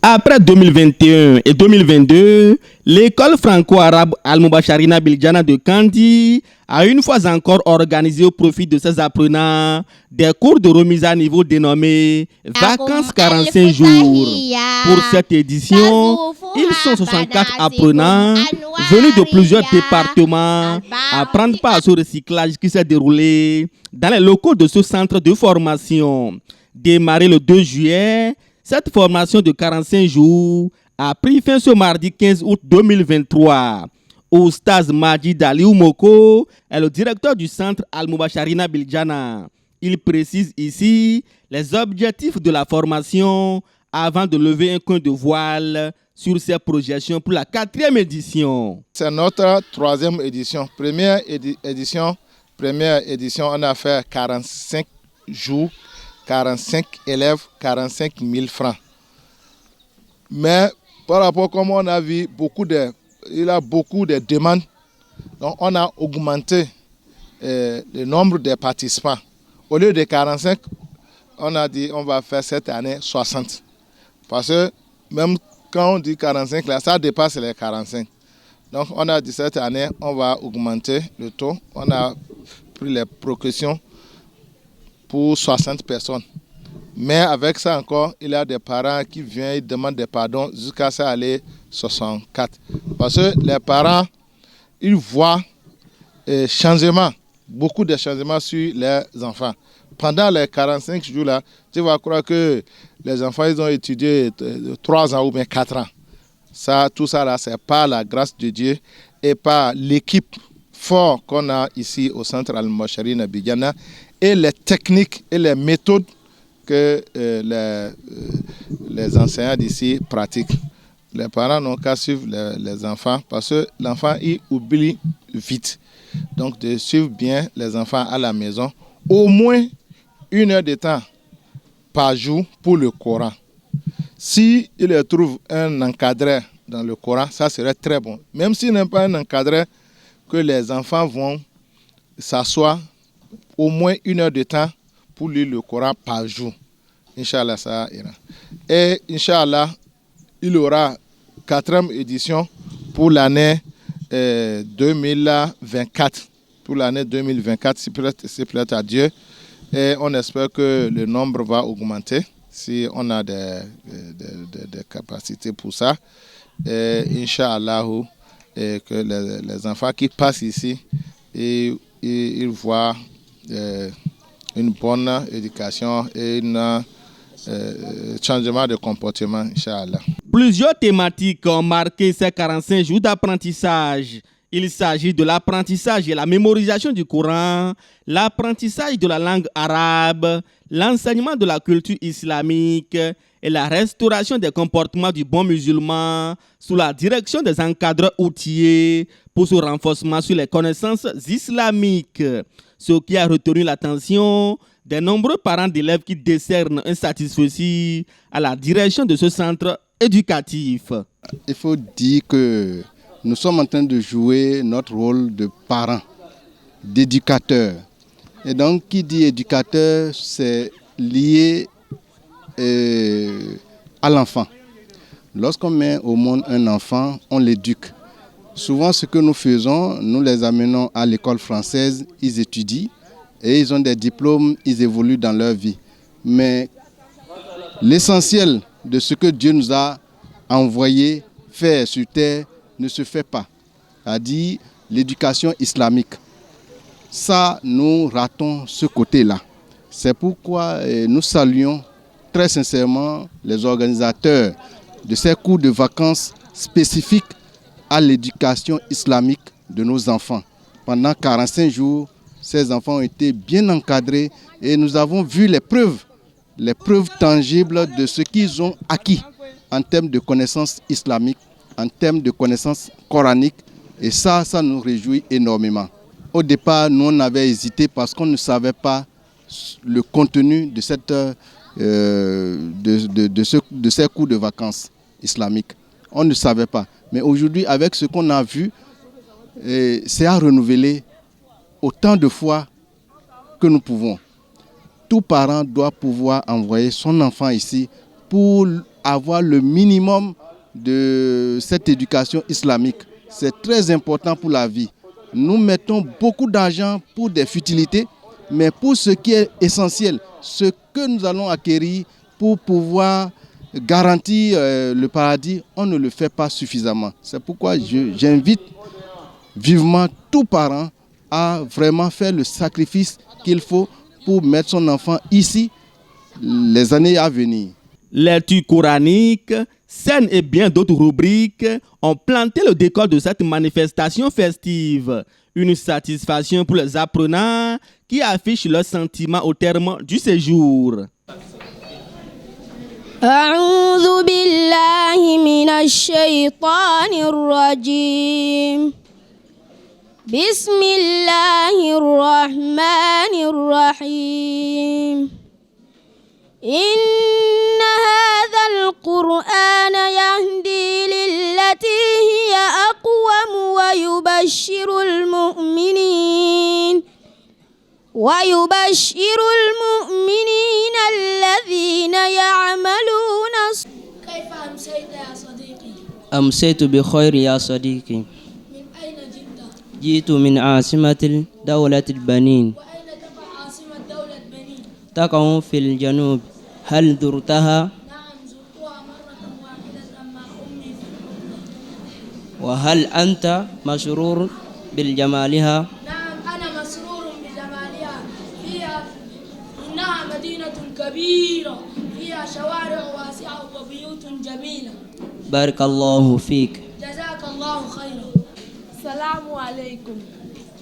Après 2021 et 2022, l'école franco-arabe Al-Moubacharina Biljana de Kandi a une fois encore organisé au profit de ses apprenants des cours de remise à niveau dénommés Vacances 45 jours. Pour cette édition, ils sont 64 apprenants venus de plusieurs départements à prendre part à ce recyclage qui s'est déroulé dans les locaux de ce centre de formation. Démarré le 2 juillet, cette formation de 45 jours a pris fin ce mardi 15 août 2023. Oustaz Majid Aliou Moko est le directeur du centre Al-Moubacharina Biljana. Il précise ici les objectifs de la formation avant de lever un coin de voile sur ses projections pour la 4e édition. C'est notre 3e édition. Première édition, on a fait 45 jours. 45 élèves, 45 000 francs. Mais par rapport, comme on a vu, il y a beaucoup de demandes. Donc on a augmenté le nombre de participants. Au lieu de 45, on a dit on va faire cette année 60. Parce que même quand on dit 45, là, ça dépasse les 45. Donc on a dit cette année, on va augmenter le taux. On a pris les précautions pour 60 personnes. Mais avec ça encore, il y a des parents qui viennent et demandent des pardons jusqu'à ça aller 64. Parce que les parents, ils voient beaucoup de changements sur les enfants. Pendant les 45 jours-là, tu vas croire que les enfants ils ont étudié 3 ans ou bien 4 ans. Ça, tout ça, là, c'est par la grâce de Dieu et par l'équipe forte qu'on a ici au centre Al-Moubacharina Biljana et les techniques et les méthodes que les enseignants d'ici pratiquent. Les parents n'ont qu'à suivre les enfants parce que l'enfant il oublie vite. Donc de suivre bien les enfants à la maison, au moins 1 heure de temps par jour pour le Coran. Si il trouve un encadré dans le Coran, ça serait très bon. Même s'il n'est pas un encadré, que les enfants vont s'asseoir au moins 1 heure de temps pour lire le Coran par jour. Inch'Allah, ça ira. Et Inch'Allah, il y aura 4e édition pour l'année 2024. Pour l'année 2024, si plaît à Dieu. Et on espère que le nombre va augmenter si on a des capacités pour ça. Et Inch'Allah, et que les enfants qui passent ici, ils voient une bonne éducation et un changement de comportement, Inch'Allah. Plusieurs thématiques ont marqué ces 45 jours d'apprentissage. Il s'agit de l'apprentissage et la mémorisation du Coran, l'apprentissage de la langue arabe, l'enseignement de la culture islamique et la restauration des comportements du bon musulman sous la direction des encadreurs outillés pour ce renforcement sur les connaissances islamiques. Ce qui a retenu l'attention des nombreux parents d'élèves qui décernent un satisfecit à la direction de ce centre éducatif. Il faut dire que nous sommes en train de jouer notre rôle de parents, d'éducateurs. Et donc, qui dit éducateur, c'est lié à l'enfant. Lorsqu'on met au monde un enfant, on l'éduque. Souvent, ce que nous faisons, nous les amenons à l'école française, ils étudient et ils ont des diplômes, ils évoluent dans leur vie. Mais l'essentiel de ce que Dieu nous a envoyé faire sur terre ne se fait pas. C'est-à-dire l'éducation islamique. Ça, nous ratons ce côté-là. C'est pourquoi nous saluons très sincèrement les organisateurs de ces cours de vacances spécifiques à l'éducation islamique de nos enfants. Pendant 45 jours, ces enfants ont été bien encadrés et nous avons vu les preuves tangibles de ce qu'ils ont acquis en termes de connaissances islamiques, en termes de connaissances coraniques. Et ça nous réjouit énormément. Au départ, nous on avait hésité parce qu'on ne savait pas le contenu de ces cours de vacances islamiques. On ne savait pas. Mais aujourd'hui, avec ce qu'on a vu, c'est à renouveler autant de fois que nous pouvons. Tout parent doit pouvoir envoyer son enfant ici pour avoir le minimum de cette éducation islamique. C'est très important pour la vie. Nous mettons beaucoup d'argent pour des futilités, mais pour ce qui est essentiel, ce que nous allons acquérir pour pouvoir garantir le paradis, on ne le fait pas suffisamment. C'est pourquoi j'invite vivement tout parent à vraiment faire le sacrifice qu'il faut pour mettre son enfant ici les années à venir. Lecture coranique, scènes et bien d'autres rubriques ont planté le décor de cette manifestation festive. Une satisfaction pour les apprenants qui affichent leurs sentiments au terme du séjour. أعوذ بالله من الشيطان الرجيم بسم الله الرحمن الرحيم إن هذا القرآن يهدي للتي هي أقوم ويبشر المؤمنين الذين يعملون. كيف أمسيت يا صديقي؟ أمسيت بخير يا صديقي. من أين جئت؟ جئت من عاصمة دولة البنين. وأين تقع عاصمة دولة بنين؟ تقع في الجنوب. هل زرتها؟ نعم زرتها مرة واحدة مع أمي في الأردن. وهل أنت مسرور بجمالها؟ نعم أنا مسرور بجمالها. إنها مدينة كبيرة فيها شوارع واسعة وبيوت جميلة. بارك الله فيك. جزاك الله خيرا. السلام عليكم.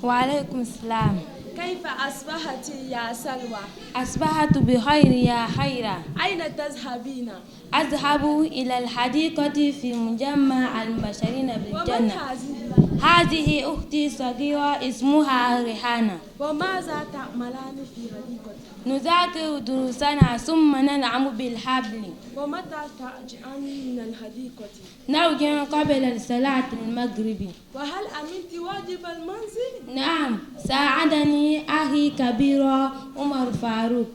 وعليكم السلام. كيف أصبحت يا سلوى؟ أصبحت بخير يا خيرة. أين تذهبين؟ أذهب إلى الحديقة في مجمع المبشرين بالجنة. ومن هذه أختي صغيرة اسمها ريحانة. وماذا تعملان في الحديقة؟ نذاكر دروسنا ثم نلعب بالحبل. ومتى ترجعان من الحديقة؟ نرجع قبل صلاة المغرب. وهل أمنت واجب المنزل؟ نعم ساعدني أخي كبير عمر فاروق.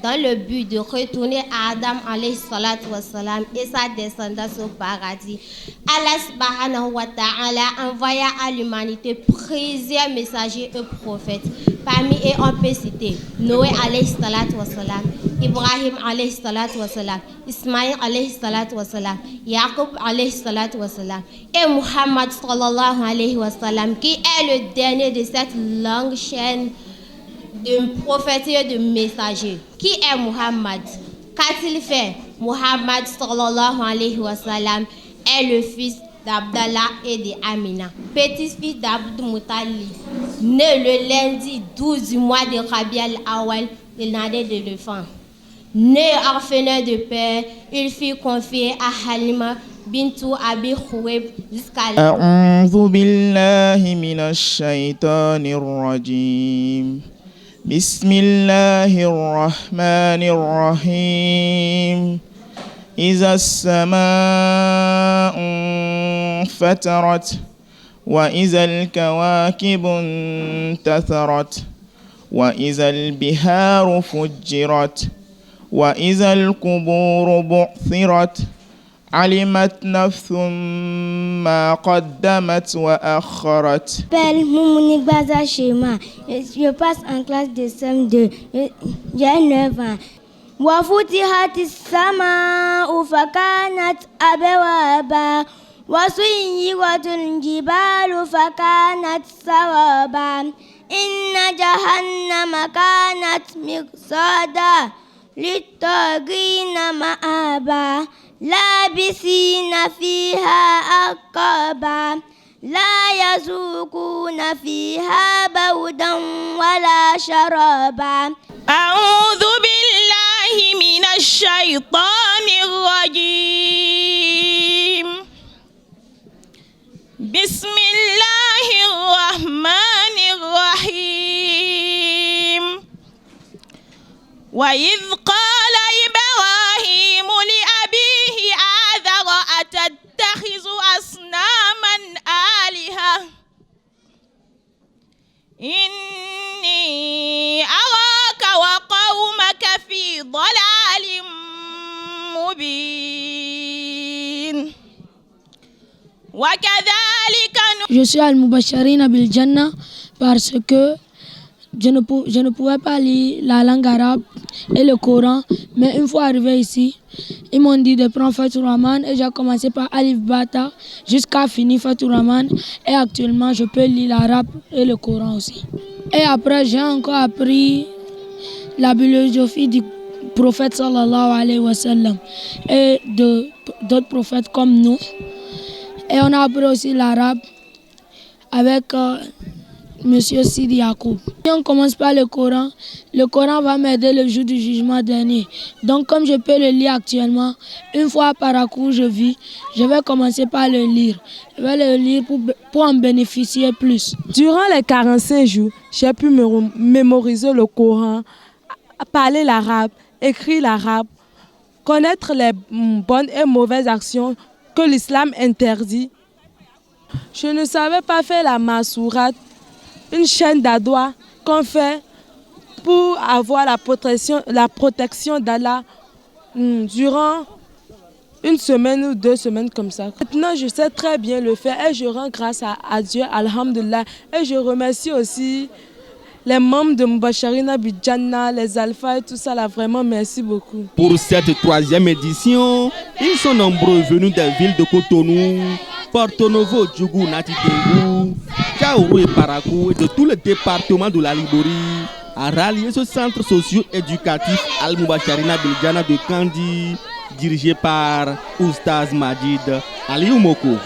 Dans le but de retourner à Adam alayhi salatu wassalam et sa descendance au paradis, Allah subhanahu wa ta'ala envoya à l'humanité plusieurs messagers et prophètes. Parmi eux on peut citer Noé alayhi salatu wassalam, Ibrahim alayhi salatu wassalam, Ismaïl alayhi salatu wassalam, Yaqub alayhi salatu wassalam et Muhammad sallallahu alayhi wa sallam qui est le dernier de cette longue chaîne de prophètes et de messagers. Qui est Muhammad? Qu'a-t-il fait? Muhammad sallallahu alayhi wa sallam est le fils d'Abdallah et d'Amina, petit-fils d'Abd Muttalib, né le lundi 12 du mois de Rabi al-Awwal de l'année de l'éléphant. Né orphelin de père, il fut confié à Halima bintou Abi Khuwaib jusqu'à أعوذ بالله من الشيطان الرجيم بسم الله الرحمن الرحيم إذا السماء انفطرت وإذا الكواكب انتثرت وإذا البحار فجرت وإذا القبور بعثرت علمت نفس ما قدمت وأخرت. M'appelle Moumouni Baza Shema. Je passe en classe de CM2. J'ai 9 ans. وفتحت السماء فكانت أبوابا وسيرت الجبال فكانت سرابا إن جهنم كانت مرصادا للطاغين مآبا لابسين فيها أحقابا لا يذوقون فيها بردا ولا شرابا. أعوذ بالله من الشيطان الرجيم بسم الله الرحمن الرحيم وإذ قال إبراهيم لأبيه آذر أتتخذ أصناما آلهة إني أراك وقومك في ضلال Je suis Al-Mubasharina bil Jannah parce que je ne pouvais pas lire la langue arabe et le Coran, mais une fois arrivé ici, ils m'ont dit de prendre Fathur Rahman et j'ai commencé par Alif Bata jusqu'à finir Fathur Rahman et actuellement je peux lire l'arabe et le Coran aussi. Et après j'ai encore appris la philosophie du prophète sallallahu alayhi wa sallam et d'autres prophètes comme nous. Et on a appris aussi l'arabe avec Monsieur Sidi Yacoub. Si on commence par le Coran va m'aider le jour du jugement dernier. Donc comme je peux le lire actuellement, une fois par coup je vis, je vais commencer par le lire. Je vais le lire pour en bénéficier plus. Durant les 45 jours, j'ai pu mémoriser le Coran, parler l'arabe, écrire l'arabe, connaître les bonnes et mauvaises actions que l'islam interdit. Je ne savais pas faire la masourate, une chaîne d'adwa qu'on fait pour avoir la protection d'Allah durant une semaine ou 2 semaines comme ça. Maintenant, je sais très bien le faire et je rends grâce à Dieu, alhamdulillah. Et je remercie aussi les membres de Mubasharina bil Jannah, les alphas et tout ça, là, vraiment merci beaucoup. Pour cette 3e édition, ils sont nombreux venus des villes de Cotonou, Porto Novo, Djougou, Natitengu, Tchaourou et Parakou et de tout le département de la Liborie à rallier ce centre socio-éducatif Al-Mubasharina bil Jannah de Kandi, dirigé par Oustaz Majid Aliou Moko.